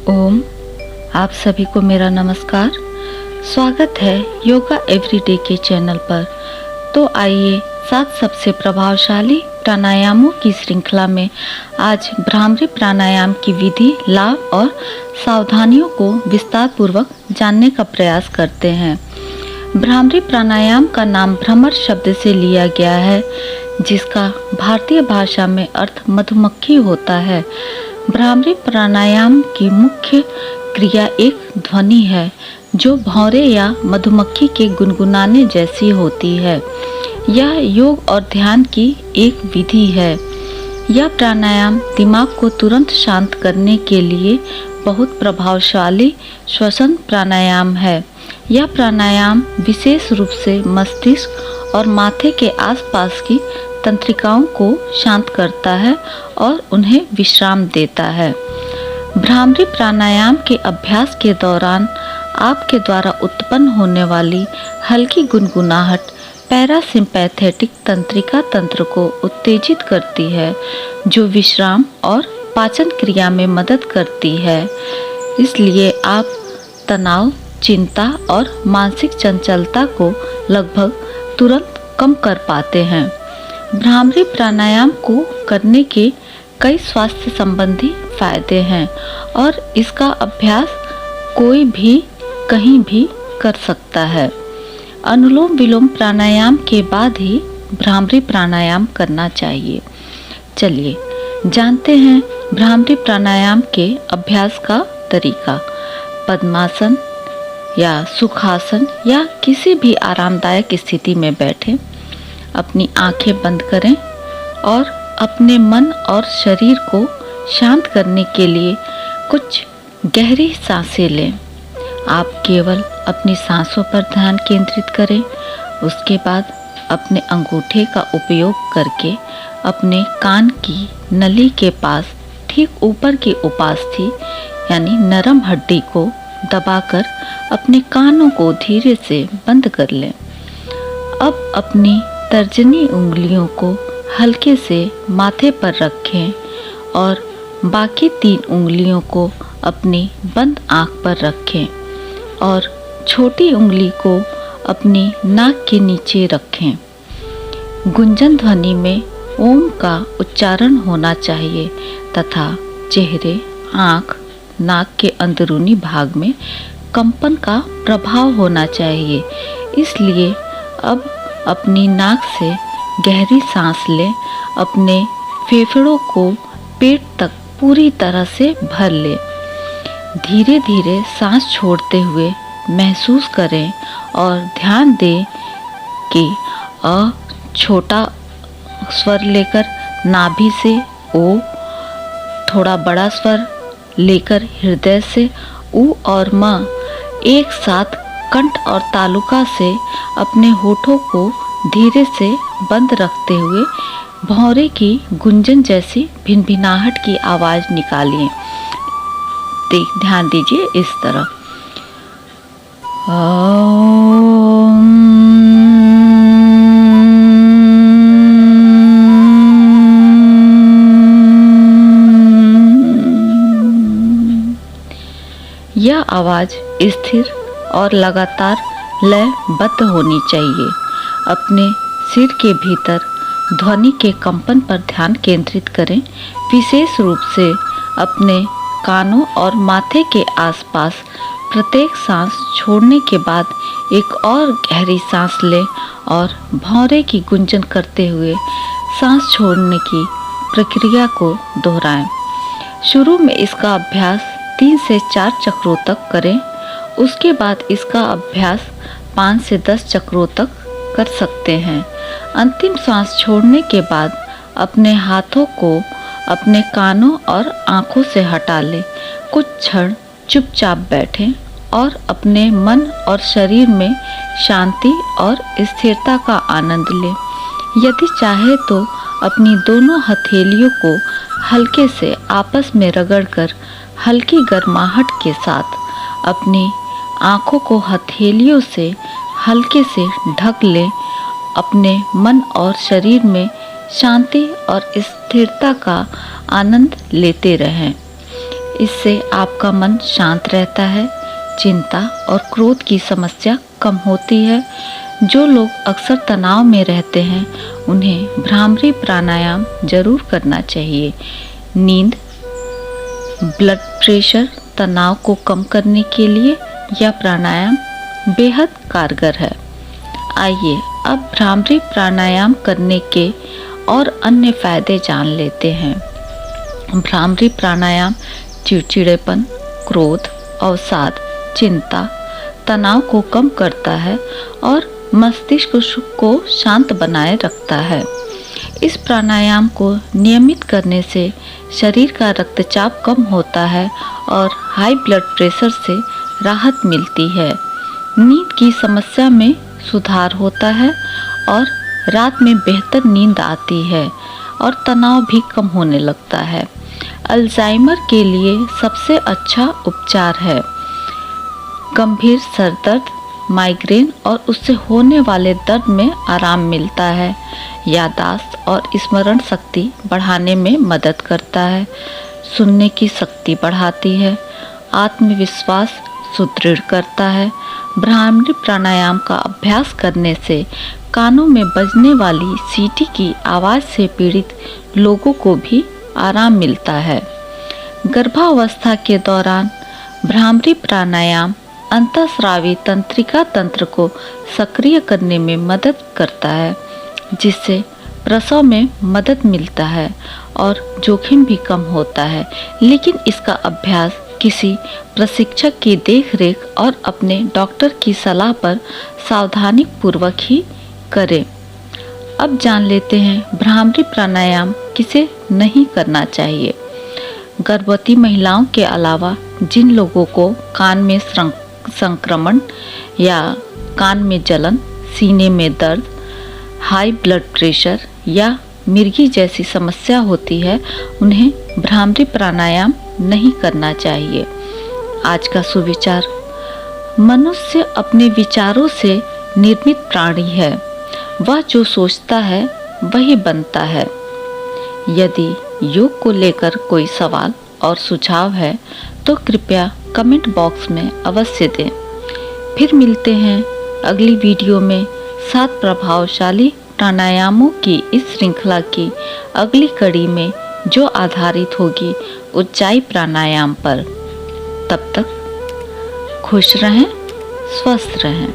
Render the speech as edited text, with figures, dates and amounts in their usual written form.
ओम। आप सभी को मेरा नमस्कार। स्वागत है योगा एवरीडे के चैनल पर। तो आइए 7 सबसे प्रभावशाली प्राणायामों की श्रृंखला में आज भ्रामरी प्राणायाम की विधि, लाभ और सावधानियों को विस्तार पूर्वक जानने का प्रयास करते हैं। भ्रामरी प्राणायाम का नाम भ्रमर शब्द से लिया गया है, जिसका भारतीय भाषा में अर्थ मधुमक्खी होता है। भ्रामरी प्राणायाम की मुख्य क्रिया एक ध्वनि है, जो भौरे या मधुमक्खी के गुनगुनाने जैसी होती है। यह योग और ध्यान की एक विधि है। यह प्राणायाम दिमाग को तुरंत शांत करने के लिए बहुत प्रभावशाली श्वसन प्राणायाम है। यह प्राणायाम विशेष रूप से मस्तिष्क और माथे के आसपास की तंत्रिकाओं को शांत करता है और उन्हें विश्राम देता है। भ्रामरी प्राणायाम के अभ्यास के दौरान आपके द्वारा उत्पन्न होने वाली हल्की गुनगुनाहट पैरासिम्पैथेटिक तंत्रिका तंत्र को उत्तेजित करती है, जो विश्राम और पाचन क्रिया में मदद करती है। इसलिए आप तनाव, चिंता और मानसिक चंचलता को लगभग तुरंत कम कर पाते हैं। भ्रामरी प्राणायाम को करने के कई स्वास्थ्य संबंधी फायदे हैं और इसका अभ्यास कोई भी कहीं भी कर सकता है। अनुलोम विलोम प्राणायाम के बाद ही भ्रामरी प्राणायाम करना चाहिए। चलिए जानते हैं भ्रामरी प्राणायाम के अभ्यास का तरीका। पद्मासन या सुखासन या किसी भी आरामदायक स्थिति में बैठें। अपनी आंखें बंद करें और अपने मन और शरीर को शांत करने के लिए कुछ गहरी सांसें लें। आप केवल अपनी सांसों पर ध्यान केंद्रित करें। उसके बाद अपने अंगूठे का उपयोग करके अपने कान की नली के पास ठीक ऊपर की उपास्थि यानी नरम हड्डी को दबाकर अपने कानों को धीरे से बंद कर लें। अब अपनी तर्जनी उंगलियों को हल्के से माथे पर रखें और बाकी 3 उंगलियों को अपनी बंद आंख पर रखें और छोटी उंगली को अपनी नाक के नीचे रखें। गुंजन ध्वनि में ओम का उच्चारण होना चाहिए तथा चेहरे, आंख, नाक के अंदरूनी भाग में कंपन का प्रभाव होना चाहिए। इसलिए अब अपनी नाक से गहरी सांस लें। अपने फेफड़ों को पेट तक पूरी तरह से भर लें। धीरे धीरे सांस छोड़ते हुए महसूस करें और ध्यान दें कि अ छोटा स्वर लेकर नाभि से ओ, थोड़ा बड़ा स्वर लेकर हृदय से उ और म एक साथ कंठ और तालुका से अपने होठों को धीरे से बंद रखते हुए भौरे की गुंजन जैसी भिनभिनाहट की आवाज निकालिए। ध्यान दीजिए इस तरह। यह आवाज स्थिर और लगातार लयबद्ध होनी चाहिए। अपने सिर के भीतर ध्वनि के कंपन पर ध्यान केंद्रित करें। विशेष रूप से अपने कानों और माथे के आसपास प्रत्येक सांस छोड़ने के बाद एक और गहरी सांस लें और भौरे की गुंजन करते हुए सांस छोड़ने की प्रक्रिया को दोहराएं। शुरू में इसका अभ्यास 3 से 4 चक्रों तक करें। उसके बाद इसका अभ्यास 5 से 10 चक्रों तक कर सकते हैं। अंतिम सांस छोड़ने के बाद अपने हाथों को अपने कानों और आँखों से हटा लें। कुछ क्षण चुपचाप बैठें और अपने मन और शरीर में शांति और स्थिरता का आनंद लें। यदि चाहे तो अपनी दोनों हथेलियों को हल्के से आपस में रगड़कर हल्की गर्माहट के साथ अपनी आँखों को हथेलियों से हल्के से ढक लें। अपने मन और शरीर में शांति और स्थिरता का आनंद लेते रहें। इससे आपका मन शांत रहता है, चिंता और क्रोध की समस्या कम होती है। जो लोग अक्सर तनाव में रहते हैं उन्हें भ्रामरी प्राणायाम जरूर करना चाहिए। नींद, ब्लड प्रेशर, तनाव को कम करने के लिए यह प्राणायाम बेहद कारगर है। आइए अब भ्रामरी प्राणायाम करने के और अन्य फायदे जान लेते हैं। भ्रामरी प्राणायाम चिड़चिड़ेपन, क्रोध, अवसाद, चिंता, तनाव को कम करता है और मस्तिष्क को शांत बनाए रखता है। इस प्राणायाम को नियमित करने से शरीर का रक्तचाप कम होता है और हाई ब्लड प्रेशर से राहत मिलती है। नींद की समस्या में सुधार होता है और रात में बेहतर नींद आती है और तनाव भी कम होने लगता है। अल्जाइमर के लिए सबसे अच्छा उपचार है। गंभीर सर दर्द, माइग्रेन और उससे होने वाले दर्द में आराम मिलता है। याददाश्त और स्मरण शक्ति बढ़ाने में मदद करता है। सुनने की शक्ति बढ़ाती है। आत्मविश्वास सुदृढ़ करता है। भ्रामरी प्राणायाम का अभ्यास करने से कानों में बजने वाली सीटी की आवाज़ से पीड़ित लोगों को भी आराम मिलता है। गर्भावस्था के दौरान भ्रामरी प्राणायाम अंतःस्रावी तंत्रिका तंत्र को सक्रिय करने में मदद करता है, जिससे प्रसव में मदद मिलता है और जोखिम भी कम होता है। लेकिन इसका अभ्यास किसी प्रशिक्षक की देखरेख और अपने डॉक्टर की सलाह पर सावधानी पूर्वक ही करें। अब जान लेते हैं भ्रामरी प्राणायाम किसे नहीं करना चाहिए। गर्भवती महिलाओं के अलावा जिन लोगों को कान में संक्रमण या कान में जलन, सीने में दर्द, हाई ब्लड प्रेशर या मिर्गी जैसी समस्या होती है, उन्हें भ्रामरी प्राणायाम नहीं करना चाहिए। आज का सुविचार: मनुष्य अपने विचारों से निर्मित प्राणी है। वह जो सोचता है वही बनता है। यदि योग को लेकर कोई सवाल और सुझाव है तो कृपया कमेंट बॉक्स में अवश्य दें। फिर मिलते हैं अगली वीडियो में 7 प्रभावशाली प्राणायामों की इस श्रृंखला की अगली कड़ी में, जो आधारित होगी उज्जाई प्राणायाम पर। तब तक खुश रहें, स्वस्थ रहें।